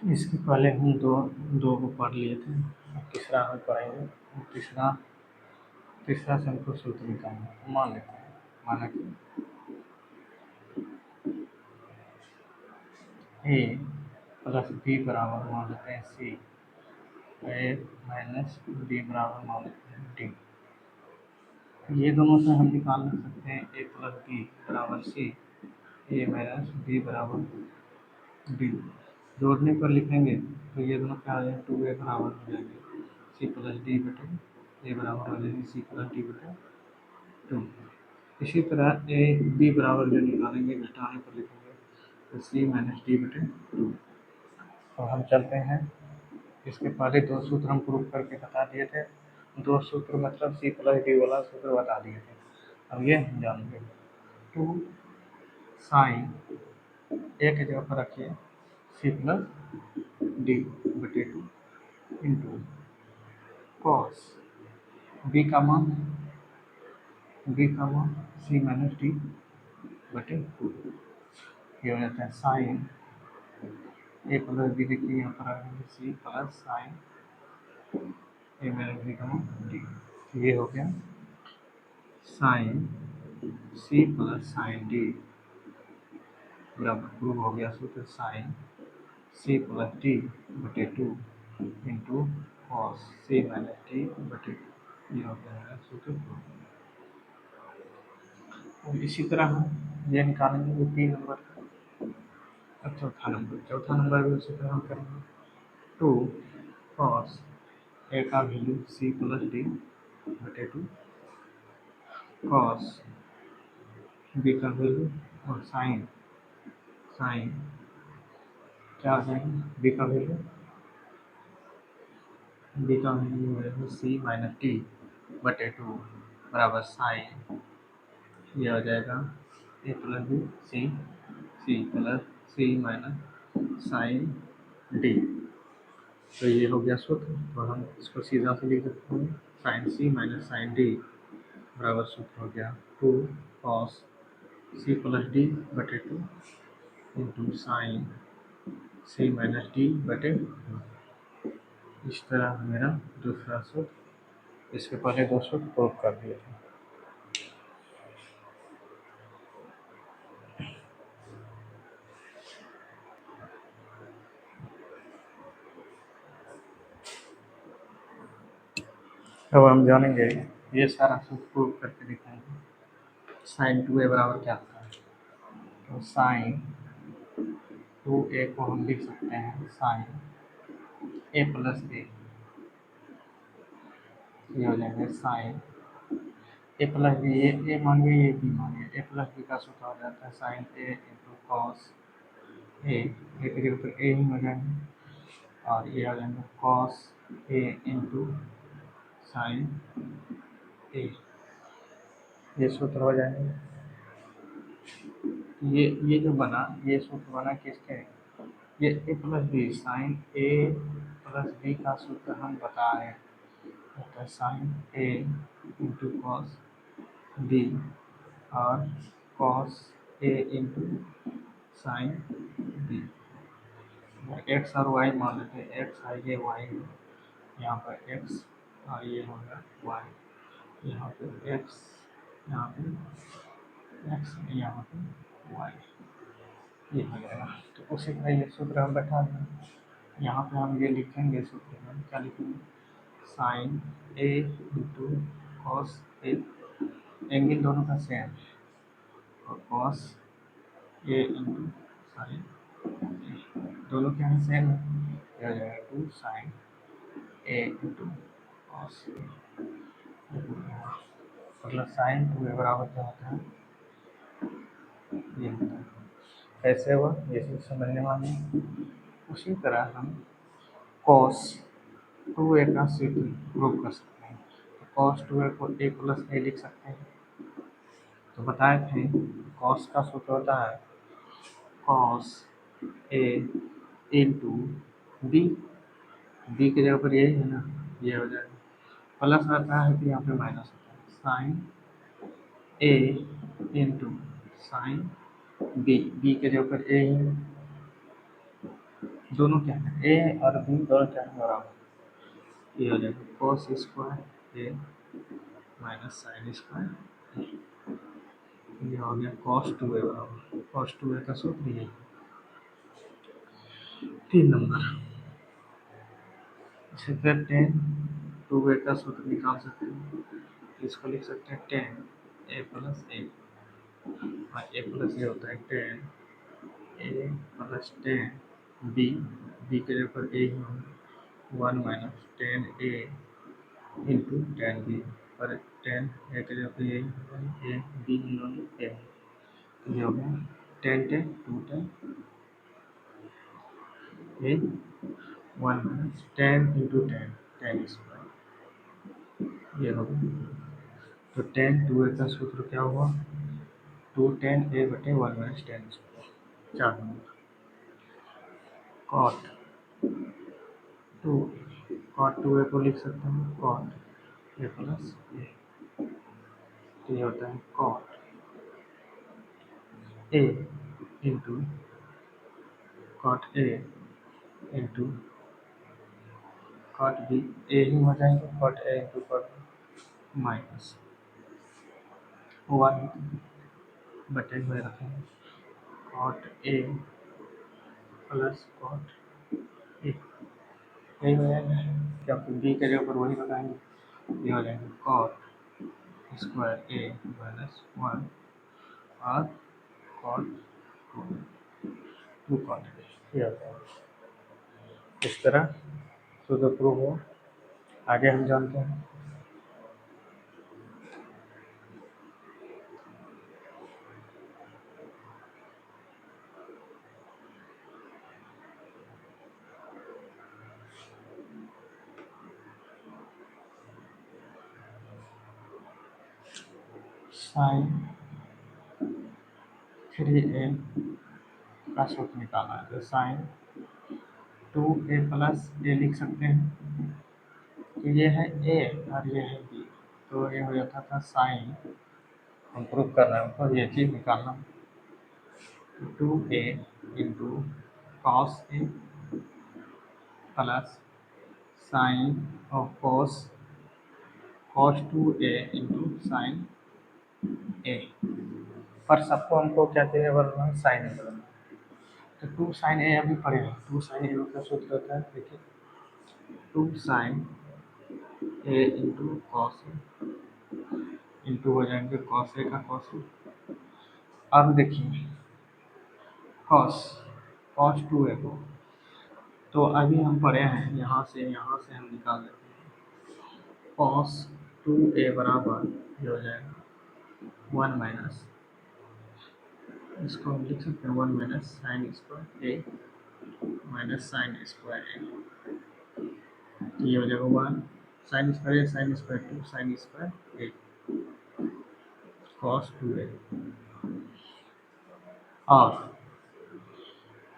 इसके पहले हम दो को पढ़ लिए थे, तीसरा हम पढ़ेंगे। तीसरा से हमको सूत्र निकालना, मान लेते हैं, माना कि ए प्लस बी बराबर मान लेते हैं सी, ए माइनस बी बराबर मान लेते हैं डी। ये दोनों से हम निकाल सकते हैं ए प्लस बी बराबर सी, ए माइनस बी बराबर डी। जोड़ने पर लिखेंगे तो ये दोनों क्या हो जाएंगे, 2a बराबर हो जाएंगे सी प्लस डी बटे ए बराबर हो जाएंगे सी प्लस डी बटे 2। इसी तरह ए बी बराबर जो निकालेंगे घटाने पर लिखेंगे तो सी माइनस डी बटे 2। तो हम चलते हैं, इसके पहले दो सूत्र हम प्रूफ करके बता दिए थे, दो सूत्र मतलब सी प्लस डी वाला सूत्र बता दिए थे। अब ये हम जानेंगे, 2 साइन ए की जगह पर रखिए सी प्लस डी बटे 2 इंटू कॉस बी का मान सी माइनस डी बटे 2। ये हो जाता है साइन ए प्लस बी, देखिए यहाँ पर आ गया C plus sine A minus B का मान डी। ये हो गया sine C plus sine D बराबर प्रूव हो गया सूत्र साइन सी प्लस डी बटे 2 into cos C minus D बटे 2। ये हो गया सूत्र। और इसी तरह हम ये निकालेंगे वो 3 नंबर का। अब चौथा नंबर भी उसी तरह हम करेंगे, 2 कॉस ए का वैल्यू सी प्लस डी बटे 2 कॉस बी का वैल्यू और साइन क्या आ जाएगा, बी का वैल्यू हो जाएगा सी माइनस डी बटे 2 बराबर साइन, ये हो जाएगा ए प्लस बी सी प्लस सी माइनस साइन डी। तो ये हो गया सूत्र। तो हम इसको सीधा से लिख सकते हैं, साइन सी माइनस साइन डी बराबर सूत्र हो गया 2 कॉस सी प्लस डी बटे 2 इंटू साइन सी माइनस डी बटे 2। इस तरह मेरा दूसरा सूत्र, इसके पहले दो सूत्र प्रूव कर दिए थे। अब हम जानेंगे, ये सारा सूत्र प्रूव करके दिखाएंगे। साइन 2a बराबर क्या होता है, तो साइन 2a को हम लिख सकते हैं साइन ए प्लस बी, ये हो जाएंगे साइन ए प्लस बी, ये मानिए ये बी मानिए, ए प्लस बी का सूत्र हो जाता है sign A into cos A की जगह पर ए ही हो जाएंगे और ये आ जाएंगे कॉस ए इंटू साइन ए, ये सूत्र हो जाएंगे। ये जो बना, ये सूत्र बना किसके, ये ए प्लस बी साइन ए प्लस बी का सूत्र हम बता रहे हैं, तो साइन ए इंटू कॉस बी और cos A into sine B. X और वाई मान लेते हैं, एक्स है ये वाई है, यहाँ पर एक्स और ये होगा वाई, यहाँ पे एक्स, यहाँ पे एक्स, यहाँ पे वाई, ये हो जाएगा। तो उसी तरह ये सूत्र हम बैठा दें, यहाँ पे हम ये लिखेंगे सूत्र में, क्या लिखेंगे, sign A into cos A, angle दोनों का सेम और कॉस ए इंटू साइन दोनों क्या है, सेम है, यह हो जाएगा 2 sign A into cos A. मतलब साइन 2a बराबर क्या होता है, ये होता है। कैसे हुआ ये चीज़ समझने वाले हैं। उसी तरह हम कॉस 2a का सूत्र प्रूव कर सकते हैं, तो कॉस 2a को a प्लस ए लिख सकते हैं। तो बताए थे कॉस का सूत्र होता है cos A into B, B की जगह पर यही है ना, ये हो जाएगा, प्लस आता है तो यहाँ पे माइनस होता है, साइन ए इंटू साइन बी, बी के जगह पर ए है, दोनों क्या है, ए और बी दोनों क्या है बराबर। ये हो जाएगा cos square A minus sine square. ये हो गया कॉस टू ए बराबर, कॉस टू ए का सूत्र ये। 3 नंबर, इसे फिर टेन टू ए का सूत्र निकाल सकते हैं। इसको लिख सकते हैं टेन ए प्लस ए, और ए प्लस ए होता है टेन ए प्लस टेन बी, बी के जगह पर ए ही होगा, 1 - 10 ए इंटू टेन बी, पर टेन ए के जगह पर ए बी ए, तो ये हो गया 10 - 10 ए 1 - 10 इंटू टेन, 10 स्क्वायर, ये हो गया। तो 10 2 ए का सूत्र क्या हुआ, 2 10 a/1 - 10 square. 4 number, cot two, cot two A को लिख सकते हैं कॉट ए प्लस ए, तो ये होता है cot A into cot A into cot B, A ही हो जाएंगे cot A into cot minus 1 में रखेंगे cot A plus cot A, यही हो जाएगा, क्योंकि बी के जगह पर वही लगाएंगे, ये हो जाएगा कॉट स्क्वायर ए माइनस 1 और कॉट 2 कॉट ए, ये होता है। इस तरह सूत्र प्रूव हो। आगे हम जानते हैं साइन 3a का सूत्र निकालना है, तो साइन 2a प्लस ए लिख सकते हैं, तो ये है ए और ये है बी, तो ये हो जाता था साइन, हम प्रूव कर रहे हैं हमको ये चीज़ निकालना, 2a into cos A plus sign और कॉस 2a इंटू साइन ए, पर सबको हमको क्या चाहिए बदलना है, साइन ए बदलना है। तो 2 साइन ए अभी पड़ेगा, 2 साइन ए का सूत्र होता है, देखिए 2 sign A into cos A into हो जाएंगे कॉस ए का कॉस ए। अब देखिए कॉस कॉस 2a को, तो अभी हम पढ़े हैं यहाँ से हम निकाल लेते हैं, कॉस 2a बराबर ये हो जाएगा 1 माइनस, इसको हम लिख सकते हैं 1 minus sign square A minus sign square A, ये हो जाएगा 1 sign square 2 sine square A cos 2a, और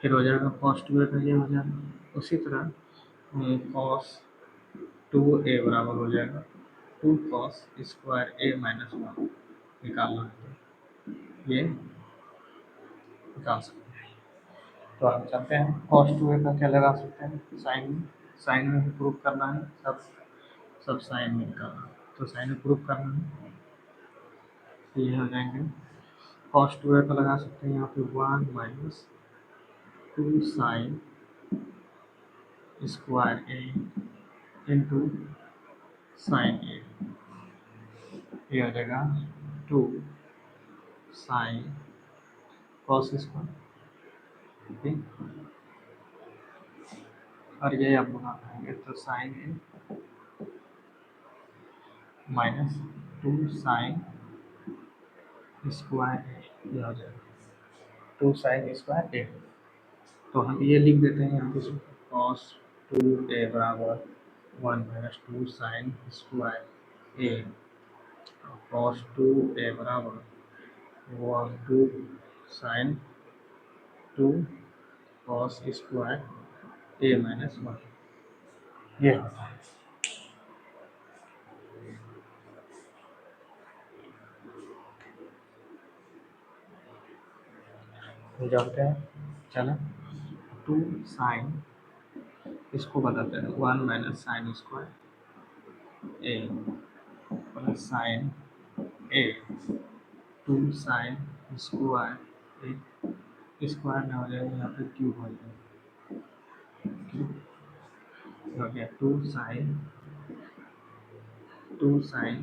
फिर हो जाएगा कॉस 2a का ये हो जाएगा, उसी तरह कॉस 2a बराबर हो जाएगा 2 कॉस स्क्वायर ए माइनस 1, निकालना है तो ये निकाल सकते हैं। तो हम चलते हैं कॉस 2a का क्या लगा सकते हैं, साइन में भी प्रूव करना है, सब साइन में निकालना है, तो साइन में प्रूव करना है, तो ये हो जाएंगे कॉस 2a का लगा सकते हैं यहाँ पे 1 माइनस 2 साइन स्क्वायर ए इंटू साइन ए, ये हो जाएगा 2 साइन कॉस स्क्वायर, ठीक, और ये आप बना पाएंगे तो sign A minus 2 sine square A, ये हो जाएगा 2 साइन स्क्वायर ए, तो हम ये लिख देते हैं यहाँ पे कॉस 2a बराबर 1 minus 2 sine square A, cos 2a बराबर 2 sign 2 cos square A minus 1, ये होता है। जानते हैं, चलो 2 साइन इसको बताते हैं 1 माइनस साइन स्क्वायर ए प्लस साइन ए 2 साइन स्क्वायर ए स्क्वायर में हो जाएगा यहाँ पे क्यूब हो जाएगा हो गया 2 साइन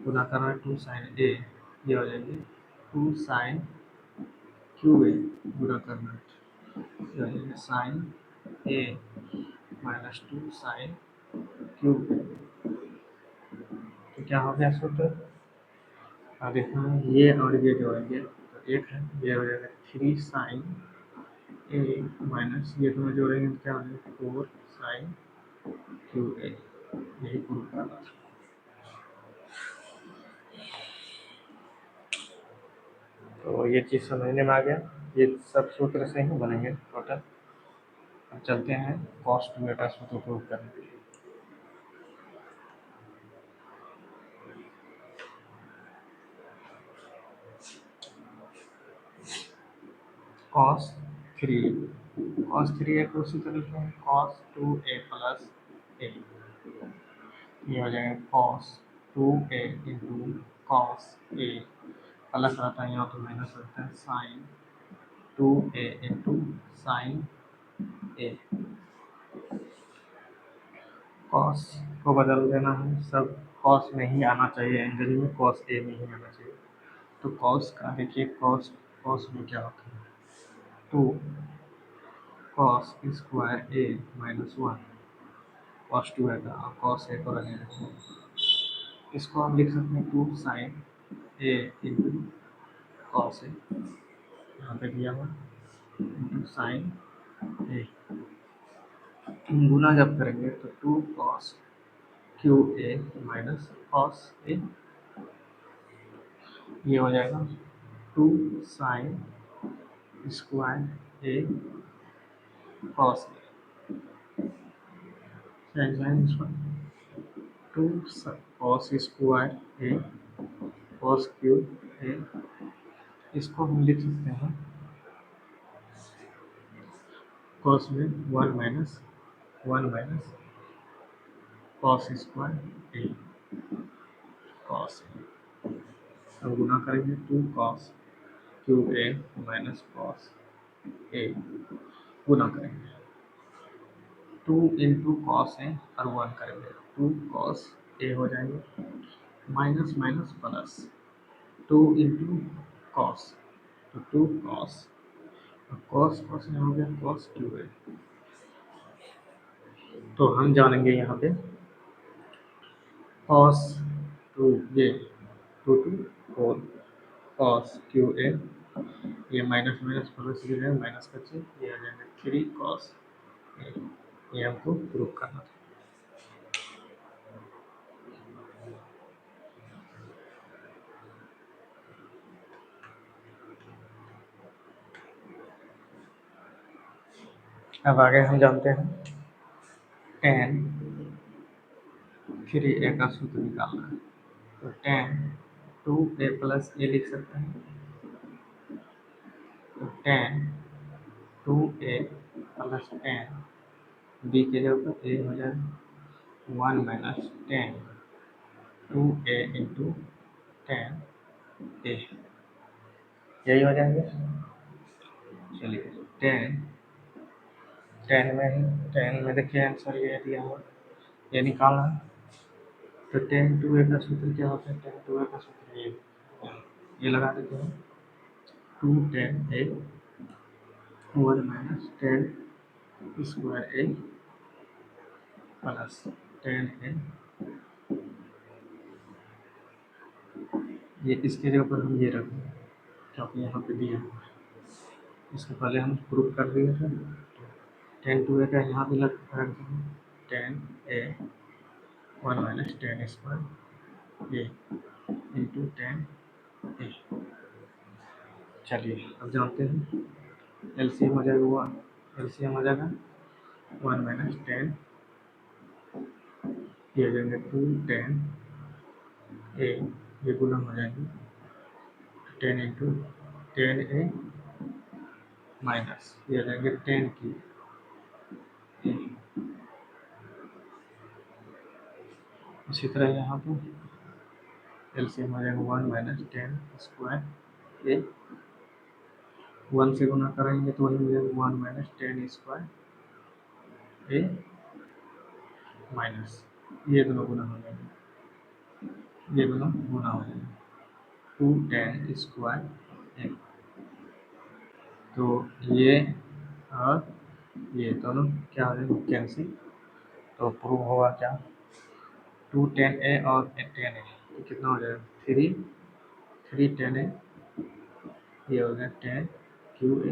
गुना करना 2 साइन ए ये हो जाएगी 2 साइन क्यूब ए गुना करना ये हो जाएगा sign A minus 2 sine cube ए। तो क्या हो गया सूत्र? अब देखना ये और ये जो है ये तो एक है ये हो जाएगा 3 साइन ए माइनस ये दोनों जोड़ेंगे तो क्या हो जाएगा 4 साइन क्यूब ए यही प्रूफ करना था। तो ये चीज़ समझने में आ गया। ये सब सूत्र से ही बनेंगे टोटल। अब चलते हैं कॉस 2a का सूत्र प्रूव करने के लिए। cos 3a को उसी तरह लिखते हैं cos 2a प्लस ए ये हो जाएगा cos 2a into cos a plus रहता है यहाँ तो माइनस रहता है साइन 2a इंटू साइन ए। कॉस को बदल देना है सब कॉस में ही आना चाहिए एंगल में कॉस ए में ही आना चाहिए। तो कॉस का देखिए कॉस कॉस में क्या होता है 2 cos square A minus 1 cos 2 है और कॉस ए को रहने देते हैं। इसको हम लिख सकते हैं 2 sign A into cos A यहाँ पे दिया हुआ इंटू साइन ए गुना जब करेंगे तो 2 cos Q A minus cos A ये हो जाएगा 2 sine square A cos sine square 2 cos square A cos cube A इसको हम लिख सकते हैं कॉस में 1 minus cos square A cos अब गुना करेंगे 2 cos cube A minus cos A गुना करेंगे 2 इंटू कॉस ए और 1 करेंगे 2 कॉस ए हो जाएंगे minus minus plus 2 into cos तो 2 कॉस कॉस कॉस में हो गया कॉस क्यूब ए। तो हम जानेंगे यहाँ पे कॉस 2 ये 2 टू 4 कॉस क्यू ए ये माइनस माइनस प्लस हो जाएगा माइनस का चिन्ह ये आ जाएगा 3 कॉस ए ये हमको प्रूव करना था। अब आगे हम जानते हैं tan 3a का सूत्र निकालना है तो tan 2a प्लस ए लिख सकते हैं तो tan 2a plus tan b के जगह a हो जाएगा 1 minus tan 2a into tan a यही हो जाएंगे। चलिए टेन में देखिए आंसर ये दिया हुआ ये निकालना है तो tan 2a का सूत्र क्या होता है tan 2a का सूत्र ये लगा देते हैं 2 tan a 1 minus tan square a plus tan a ये इसके जगह पर हम ये रखेंगे क्योंकि यहाँ पे दिया हुआ है इसके पहले हम प्रूफ कर दिए थे tan 2a का यहाँ भी रख देंगे tan a 1 minus tan square a into tan a। चलिए अब जानते हैं एलसीएम हो जाएगा 1 एलसीएम हो जाएगा 1 माइनस tan ये हो जाएंगे 2 tan a ये गुना हो जाएंगे 10 इंटू tan a माइनस ये हो जाएंगे 10 की ए। इसी तरह यहाँ पर एलसीएम हो जाएगा 1 माइनस 10 स्क्वायर ए। 1 से गुना करेंगे तो वही हो जाएगा 1 माइनस 10 स्क्वायर ए माइनस ये दोनों गुना हो जाएंगे, ये दोनों गुना हो जाएंगे 2 10 स्क्वायर ए। तो ये और ये दोनों क्या हो जाएंगे कैंसिल। तो प्रूव होगा क्या 2 10 ए और 10 ए तो कितना हो जाएगा 3 10 ए, ये हो गया 10 क्यू ए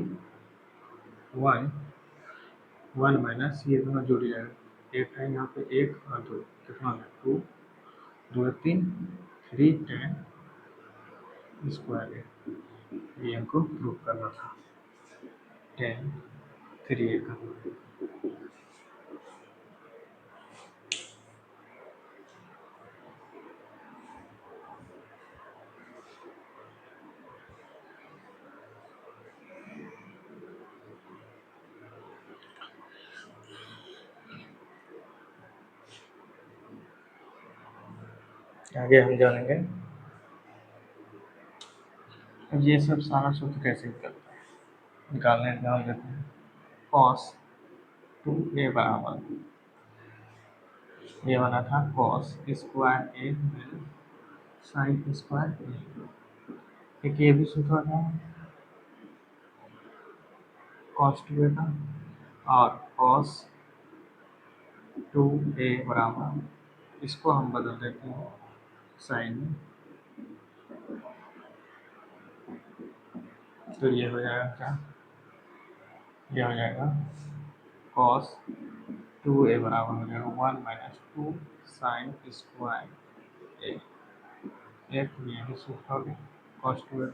1 1 माइनस ये दोनों जुड़ जाएगा एक है यहाँ पे एक और दो कितना हो गया 2 2 3 3 10 स्क्वायर ए। ये हमको प्रूव करना था 10 3 ए का। आगे हम जानेंगे ये सब सारा सूत्र कैसे निकलता है, निकालने निकाल देते हैं। कॉस 2a बराबर ये बना था cos square A minus sign square ए। एक ये भी सूत्र था कॉस 2a का और कॉस 2a बराबर इसको हम बदल देते हैं साइन में। तो ये हो जाएगा क्या, ये हो जाएगा कॉस 2a बराबर हो जाएगा 1 माइनस 2 साइन स्क्वायर ए। एक ये भी सूत्र हो गया कॉस 2a।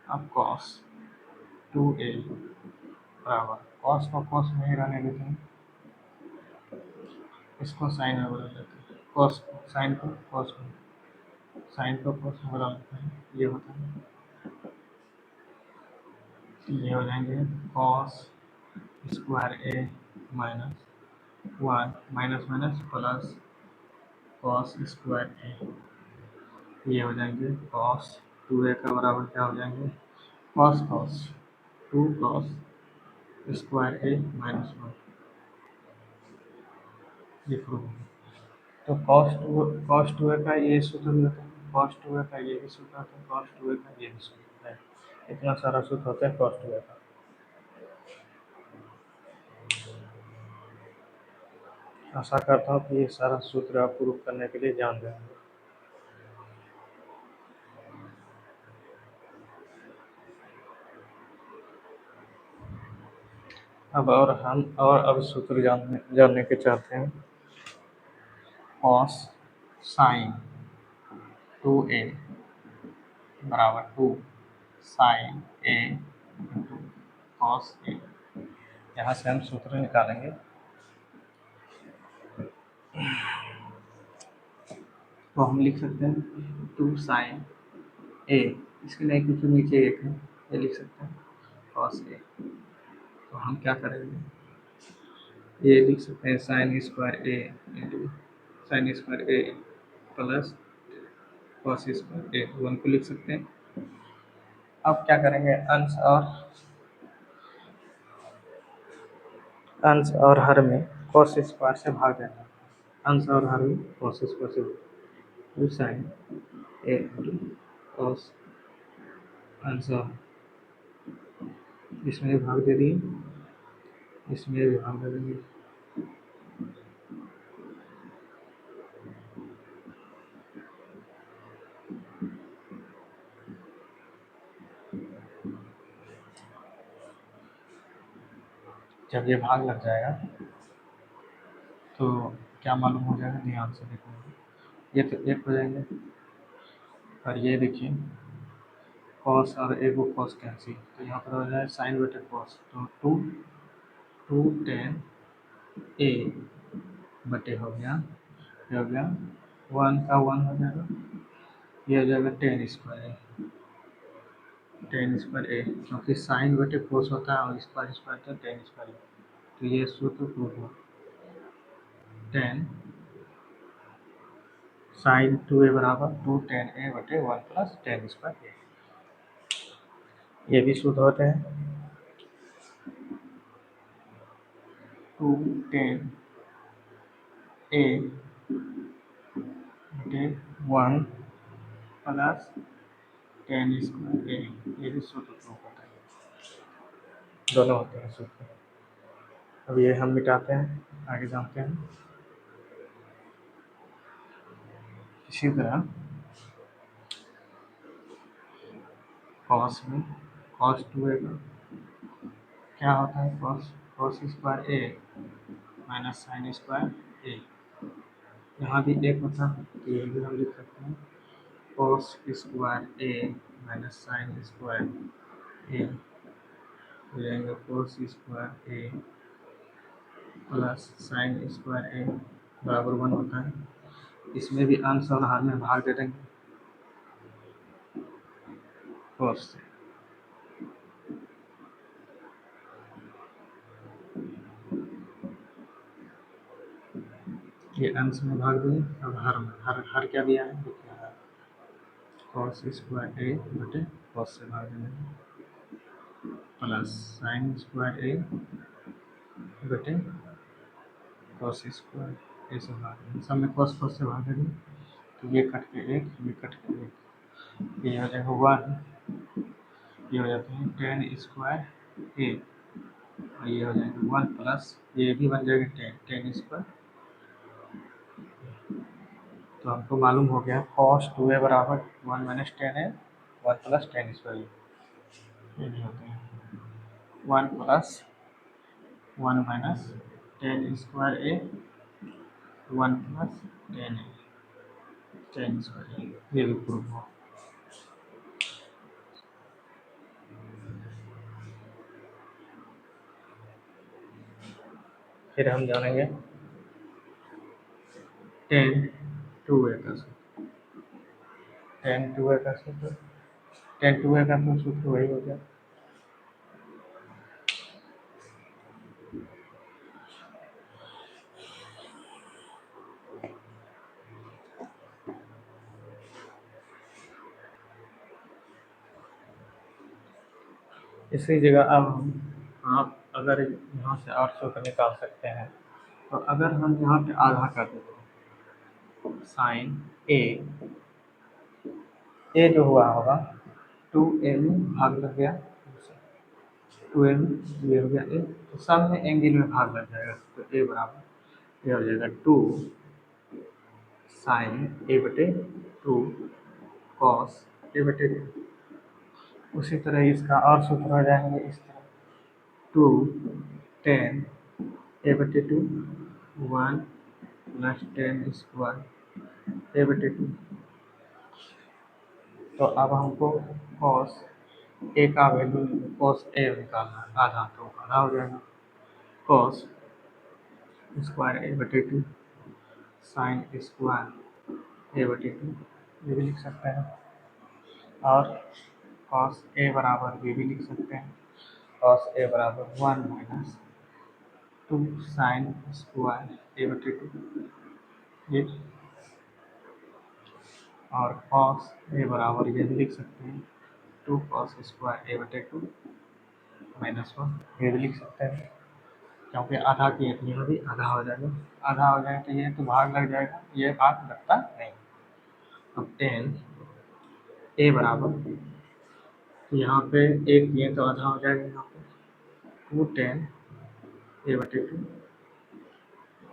अब कॉस 2a बराबर कॉस को कॉस में ही रहने देते हैं, इसको साइन में बदल देते हैं, कॉस साइन को कॉस में, साइन को कॉस में बदल देते हैं। ये होता है ये हो जाएंगे cos square A minus 1 minus minus plus cos square A. ये हो जाएंगे कॉस 2a का बराबर क्या हो जाएंगे cos cos 2 cos square A minus 1। ये प्रूव तो कॉस 2a का ये सूत्र भी होता है, कॉस 2a का ये भी सूत्र होता है, कॉस 2a का ये भी सूत्र होता है। इतना सारा सूत्र होता है कॉस 2a का। आशा करता हूँ कि ये सारा सूत्र आप प्रूव करने के लिए जान जाएंगे। अब सूत्र जानने के चाहते हैं कॉस साइन 2a बराबर 2 sign A into cos A. यहाँ से हम सूत्र निकालेंगे। तो हम लिख सकते हैं 2 साइन ए, इसके लिए कुछ नीचे एक है ये लिख सकते हैं कॉस ए। तो हम क्या करेंगे ये लिख सकते हैं साइन स्क्वायर ए इंटू साइन स्क्वायर ए प्लस कॉस स्क्वायर ए 1 को लिख सकते हैं। अब क्या करेंगे अंश और हर में कॉस स्क्वायर से भाग देना, अंश और हर में कॉस स्क्वायर से 2 साइन ए इंटू कॉस अंश इसमें भी भाग दे दिए, इसमें भी भाग दे देंगे। जब ये भाग लग जाएगा तो क्या मालूम हो जाएगा, ध्यान से देखो ये तो एक हो जाएंगे और ये देखिए कॉस और ए को कॉस कैंसिल, तो यहाँ पर हो जाए साइन बटे कॉस। तो 2 10 ए बटे हो गया, ये हो गया 1 का 1 हो जाएगा, ये हो जाएगा 10 स्क्वायर ए क्योंकि साइन बटे कोस होता है और स्क्वायर स्क्वायर तो 10 स्क्वायर। तो ये सूत्र प्रूव हुआ। 10 साइन 2a बराबर 2 tan a बटे 1 प्लस tan स्क्वायर a, ये भी सूत्र होते हैं। 2 tan a बटे 1 प्लस tan स्क्वायर a, ये भी सूत्र प्रूव होता है, दोनों होते हैं सूत्र। अब ये हम मिटाते हैं, आगे जानते हैं। इसी तरह कॉस में कॉस 2a का क्या होता है, cos square A minus sign square ए, यहाँ भी एक होता है तो ये भी हम लिख सकते हैं cos square A minus sign square ए, हो जाएगा कॉस स्क्वायर ए प्लस साइन स्क्वायर ए बराबर 1 होता है। इसमें भी अंश और हर में भाग दे देंगे कॉस से, ये अंश में भाग देंगे। अब हर में हर क्या दिया है, देखिए कॉस स्क्वायर ए बटे कॉस से भाग देंगे प्लस साइन स्क्वायर ए बटे कॉस स्क्वायर ए से भाग देंगे, सब में कॉस से भाग देंगे तो ये कट के एक, ये कट के एक, ये हो जाएगा 1, ये हो जाते हैं tan स्क्वायर ए और ये हो जाएगा 1 प्लस ये भी बन जाएगा tan स्क्वायर। तो हमको मालूम हो गया cos 2a बराबर 1 माइनस tan है 1 प्लस tan स्क्वायर, ये भी होते हैं 1 प्लस 1 माइनस tan स्क्वायर ए 1 प्लस tan स्क्वायर, ये भी प्रूफ हो। फिर हम जानेंगे tan 2a का सूत्र, tan 2a का सूत्र, tan 2a का तो सूत्र वही हो गया इसी जगह। अब हम आप अगर यहाँ से 800 का निकाल सकते हैं तो अगर हम यहाँ पे आधा कर देते हैं साइन ए जो हुआ होगा 2a में भाग लग गया 2a में, ये हो गया ए, तो सब में एंगल में भाग लग जाएगा तो ए बराबर ये हो जाएगा 2 साइन ए बटे 2 कॉस ए बटे 2। उसी तरह इसका और सूत्र हो जाएंगे इस तरह 2 tan ए बटे 2 1 प्लस tan स्क्वायर ए बटे 2। तो अब हमको कॉस ए का वैल्यू कॉस ए निकालना है आधा, तो आधा हो जाएगा कॉस स्क्वायर ए बटे 2 साइन स्क्वायर ए बटे 2, ये भी लिख सकते हैं। और कॉस ए बराबर ये भी लिख सकते हैं कॉस ए बराबर 1 माइनस 2 साइन स्क्वायर ए बटे 2 ये, और कॉस ए बराबर ये भी लिख सकते हैं 2 कॉस स्क्वायर ए बटे 2 माइनस 1, ये भी लिख सकते हैं क्योंकि आधा की एक यहाँ भी आधा हो जाएगा, आधा हो जाएगा तो ये तो भाग लग जाएगा, ये भाग लगता नहीं। अब tan ए बराबर तो यहाँ पे एक ये तो आधा हो जाएगा, यहाँ पे 2 tan ए बटे 2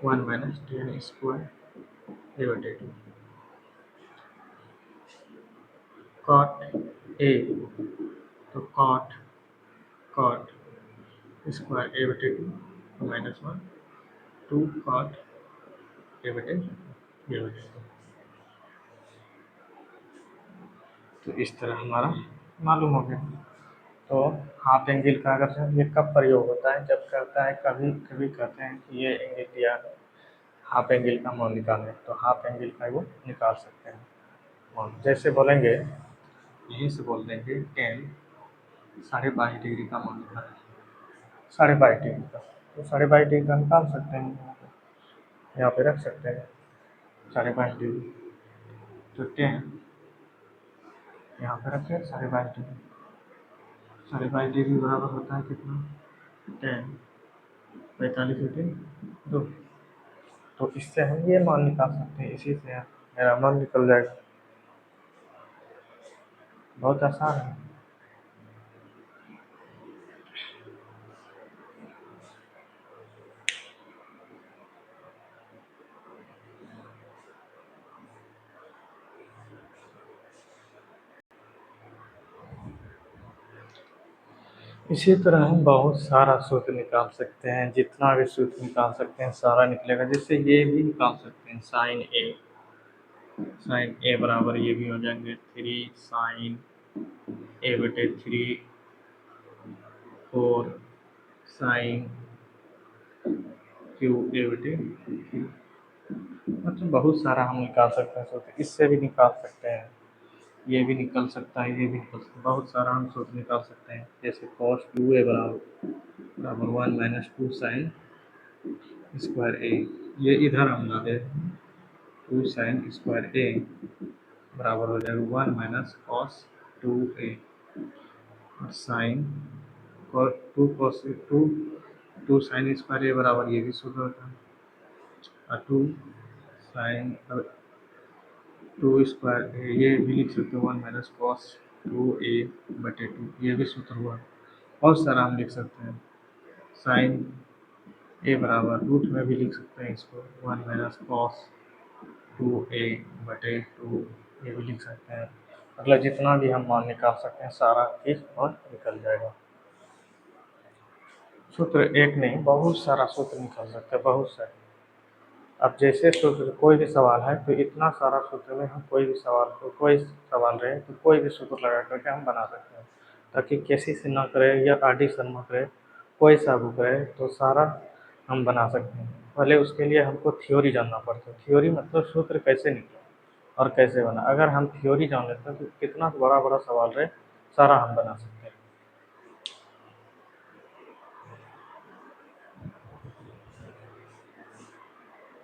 1 माइनस tan स्क्वायर ए बटे 2 कॉट ए, तो कॉट स्क्वायर ए बटे 2 माइनस 1 2 कॉट ए बटे 2। तो इस तरह हमारा मालूम हो गया। तो हाफ एंगल का अगर ये कब प्रयोग होता है, जब करता है कभी कभी कहते हैं कि ये एंगल दिया है हाफ एंगल का मान निकालें, तो हाफ एंगल का वो निकाल सकते हैं मान। जैसे बोलेंगे यहीं से बोल देंगे tan 22.5 डिग्री का मान निकालें, 22.5 डिग्री का, तो 22.5 का निकाल सकते हैं, यहाँ पे रख सकते हैं 22.5 तो 10 यहाँ पे रखें 22.5 बराबर होता है कितना 10 45 होते 2। तो इससे हम ये मान निकाल सकते हैं, इसी से मेरा मान निकल जाएगा। बहुत आसान है। इसी तरह हम बहुत सारा सूत्र निकाल सकते हैं, जितना भी सूत्र निकाल सकते हैं सारा निकलेगा। जैसे ये भी निकाल सकते हैं साइन ए बराबर ये भी हो जाएंगे 3 साइन ए बटे 3 4 साइन क्यू ए बटे 3। मतलब बहुत सारा हम निकाल सकते हैं सूत्र, इससे भी निकाल सकते हैं, ये भी निकल सकता है, ये भी निकल सकता है, बहुत सारा हम सूत्र निकाल सकते हैं। जैसे कॉस 2a बराबर 1 माइनस 2 साइन स्क्वायर ए, ये इधर हम ला दे 2 साइन स्क्वायर ए बराबर हो जाएगा 1 माइनस कॉस 2a और साइन और 2 साइन स्क्वायर ए बराबर ये भी सूत्र होता है और 2 साइन 2 स्क्वायर ये भी लिख सकते हो 1 माइनस कॉस 2a बटे 2, ये भी सूत्र हुआ। बहुत सारा हम लिख सकते हैं। साइन ए बराबर रूट में भी लिख सकते हैं इसको 1 माइनस कॉस 2a बटे 2, ये भी लिख सकते हैं। मतलब जितना भी हम मान निकाल सकते हैं सारा चीज और निकल जाएगा। सूत्र एक नहीं, बहुत सारा सूत्र निकल सकते हैं, बहुत सारे। अब जैसे सूत्र कोई भी सवाल है तो इतना सारा सूत्र में हम कोई सवाल रहे तो कोई भी सूत्र लगा करके हम बना सकते हैं, ताकि कैसी से ना करे या आडी से ना करे, कोई सा बुक रहे तो सारा हम बना सकते हैं। पहले उसके लिए हमको थ्योरी जानना पड़ता है। थ्योरी मतलब सूत्र कैसे निकला और कैसे बना। अगर हम थ्योरी जान लेते हैं तो कितना बड़ा बड़ा सवाल रहे सारा हम बना सकते हैं।